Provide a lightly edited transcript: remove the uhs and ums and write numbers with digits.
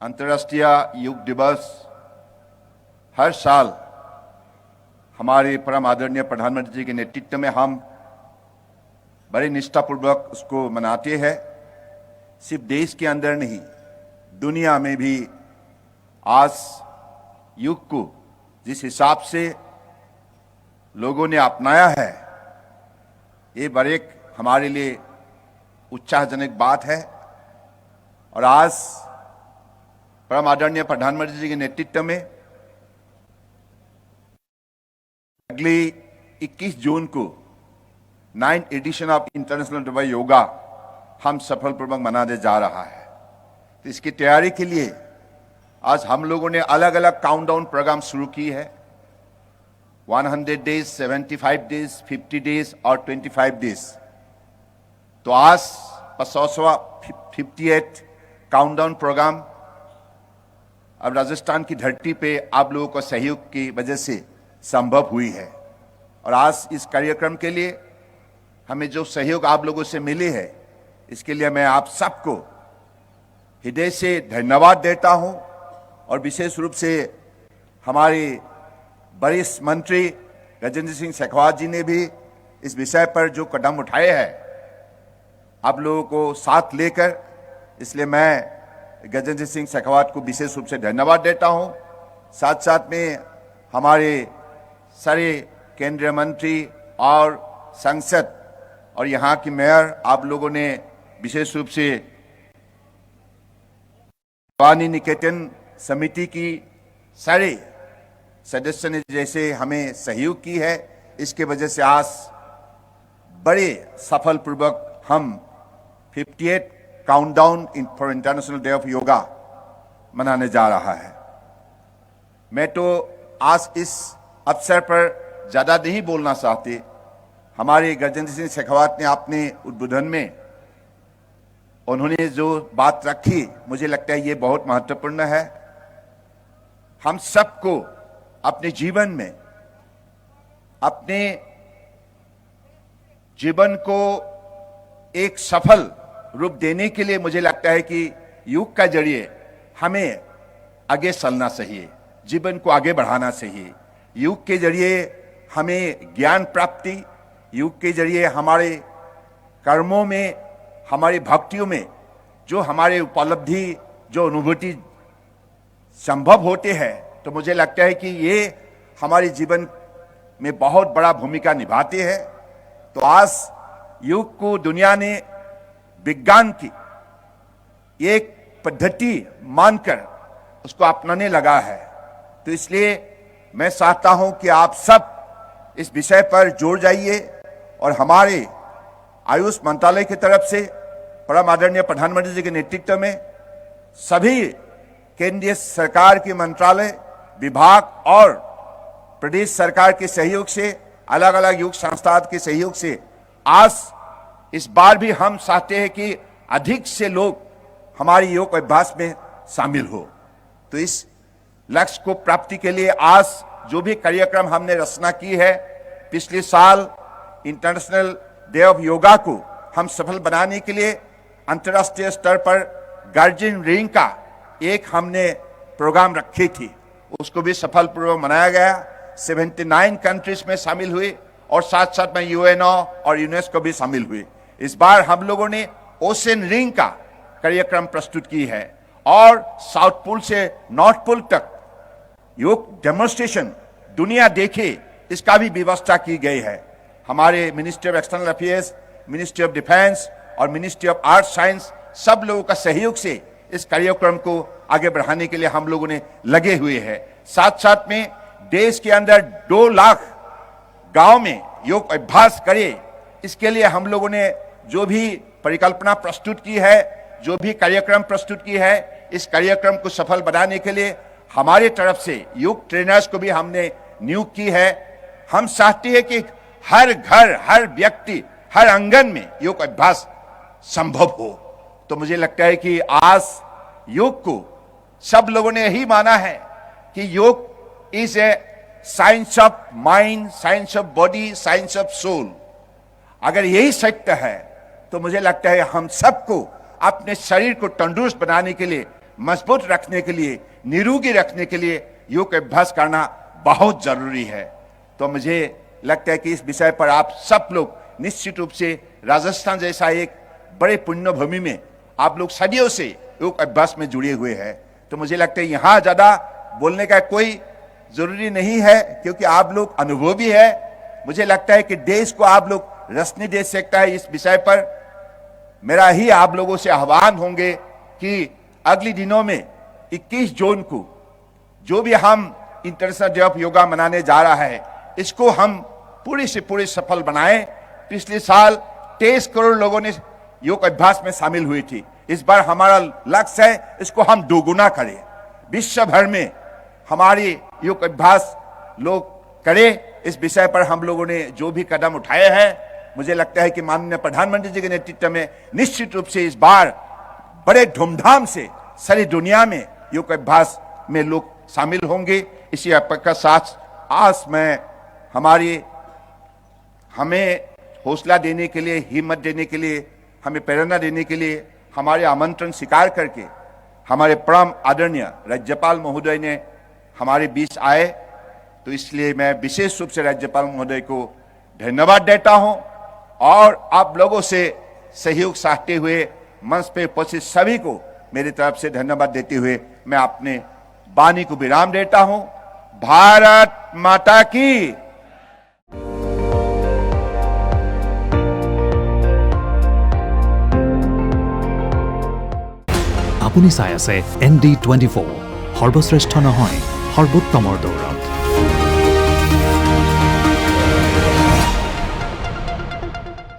अंतर्राष्ट्रीय योग दिवस हर साल हमारे परम आदरणीय प्रधानमंत्री जी के नेतृत्व में हम बड़े निष्ठापूर्वक उसको मनाते हैं। सिर्फ देश के अंदर नहीं, दुनिया में भी आज योग को जिस हिसाब से लोगों ने अपनाया है, ये बड़े हमारे लिए उत्साहजनक बात है। और आज परम आदरणीय प्रधानमंत्री जी के नेतृत्व में अगली 21 जून को 9th edition of international day yoga हम सफलपूर्वक मनाने जा रहा है। तो इसकी तैयारी के लिए आज हम लोगों ने अलग अलग काउंटडाउन प्रोग्राम शुरू की है। 100 डेज, 75 डेज, 50 डेज और 25 डेज। तो आज 58 काउंटडाउन प्रोग्राम अब राजस्थान की धरती पे आप लोगों को सहयोग की वजह से संभव हुई है। और आज इस कार्यक्रम के लिए हमें जो सहयोग आप लोगों से मिले है, इसके लिए मैं आप सबको हृदय से धन्यवाद देता हूं। और विशेष रूप से हमारे वरिष्ठ मंत्री गजेंद्र सिंह शेखावत जी ने भी इस विषय पर जो कदम उठाए हैं आप लोगों को साथ लेकर, इसलिए मैं गजेंद्र सिंह शेखावत को विशेष रूप से धन्यवाद देता हूं। साथ साथ में हमारे सारे केंद्रीय मंत्री और सांसद और यहाँ की मेयर आप लोगों ने विशेष रूप से भवानी निकेतन समिति की सारे सदस्य ने जैसे हमें सहयोग की है, इसके वजह से आज बड़े सफलपूर्वक हम 58 countdown for international day of yoga मनाने जा रहा है। मैं तो आज इस अवसर पर ज्यादा नहीं बोलना चाहते। हमारे गजेंद्र सिंह शेखावत ने अपने उद्बोधन में उन्होंने जो बात रखी, मुझे लगता है ये बहुत महत्वपूर्ण है। हम सबको अपने जीवन में अपने जीवन को एक सफल रूप देने के लिए मुझे लगता है कि योग का जरिए हमें आगे चलना चाहिए, जीवन को आगे बढ़ाना चाहिए। योग के जरिए हमें ज्ञान प्राप्ति, योग के जरिए हमारे कर्मों में, हमारी भक्तियों में जो हमारे उपलब्धि, जो अनुभूति संभव होते हैं, तो मुझे लगता है कि ये हमारे जीवन में बहुत बड़ा भूमिका निभाते हैं। तो आज योग को दुनिया ने विज्ञान की एक पद्धति मानकर उसको अपनाने लगा है। तो इसलिए मैं चाहता हूं कि आप सब इस विषय पर जोड़ जाइए। और हमारे आयुष मंत्रालय की तरफ से परम आदरणीय प्रधानमंत्री जी के नेतृत्व में सभी केंद्रीय सरकार के मंत्रालय, विभाग और प्रदेश सरकार के सहयोग से, अलग अलग योग संस्थान के सहयोग से आज इस बार भी हम चाहते हैं कि अधिक से लोग हमारी योग अभ्यास में शामिल हो। तो इस लक्ष्य को प्राप्ति के लिए आज जो भी कार्यक्रम हमने रचना की है, पिछले साल इंटरनेशनल डे ऑफ योगा को हम सफल बनाने के लिए अंतर्राष्ट्रीय स्तर पर गार्जियन रिंग का एक हमने प्रोग्राम रखी थी, उसको भी सफलपूर्वक मनाया गया। 79 कंट्रीज में शामिल हुए और साथ साथ में यूएनओ और यूनेस्को भी शामिल हुए। इस बार हम लोगों ने ओशन रिंग का कार्यक्रम प्रस्तुत की है और साउथ पोल से नॉर्थ पोल तक योग डेमोन्स्ट्रेशन दुनिया देखे, इसका भी व्यवस्था की गई है। हमारे ministry of external affairs, ministry of defence और मिनिस्ट्री ऑफ आर्ट साइंस सब लोगों का सहयोग से इस कार्यक्रम को आगे बढ़ाने के लिए हम लोगों ने लगे हुए हैं। साथ साथ में देश के अंदर 2 लाख गांव में योग अभ्यास करे, इसके लिए हम लोगों ने जो भी परिकल्पना प्रस्तुत की है, जो भी कार्यक्रम प्रस्तुत की है, इस कार्यक्रम को सफल बनाने के लिए हमारे तरफ से योग ट्रेनर्स को भी हमने नियुक्त की है। हम चाहते हैं कि हर घर, हर व्यक्ति, हर आंगन में योग अभ्यास संभव हो। तो मुझे लगता है कि आज योग को सब लोगों ने यही माना है कि योग is a science of mind, science of body, science of soul. अगर यही सत्य है तो मुझे लगता है हम सबको अपने शरीर को तंदुरुस्त बनाने के लिए मजबूत रखने के लिए, निरोगी रखने के लिए योग अभ्यास करना बहुत जरूरी है। तो मुझे लगता है कि इस विषय पर आप सब लोग निश्चित रूप से राजस्थान जैसा एक बड़े पुण्य भूमि में आप लोग सदियों से योग अभ्यास में जुड़े हुए हैं। तो मुझे लगता है यहाँ ज्यादा बोलने का कोई जरूरी नहीं है, क्योंकि आप लोग अनुभवी है। मुझे लगता है कि देश को आप लोग रोशनी दे सकता है इस विषय पर। मेरा ही आप लोगों से आह्वान होंगे कि अगले दिनों में 21 जून को जो भी हम इंटरनेशनल डे ऑफ योगा मनाने जा रहा है, इसको हम पूरी से पूरी सफल बनाएं। पिछले साल 23 करोड़ लोगों ने योग अभ्यास में शामिल हुई थी। इस बार हमारा लक्ष्य है इसको हम दोगुना करें। विश्व भर में हमारी योग अभ्यास लोग करें। इस विषय पर हम लोगों ने जो भी कदम उठाए हैं, मुझे लगता है कि माननीय प्रधानमंत्री जी के नेतृत्व में निश्चित रूप से इस बार बड़े धूमधाम से सारी दुनिया में योग अभ्यास में लोग शामिल होंगे। इसी अपेक्षा साथ आज मैं हमें हौसला देने के लिए, हिम्मत देने के लिए, हमें प्रेरणा देने के लिए हमारे आमंत्रण स्वीकार करके हमारे परम आदरणीय राज्यपाल महोदय ने हमारे बीच आए, तो इसलिए मैं विशेष रूप से राज्यपाल महोदय को धन्यवाद देता हूं और आप लोगों से सहयोग चाहते हुए मंच पे उपस्थित सभी को मेरी तरफ से धन्यवाद देते हुए मैं अपने वाणी को विराम देता हूं। भारत माता की। আপুনি চাই আছে ND24 সৰ্বশ্ৰেষ্ঠ নহয় সৰ্বোত্তমৰ দৌৰ।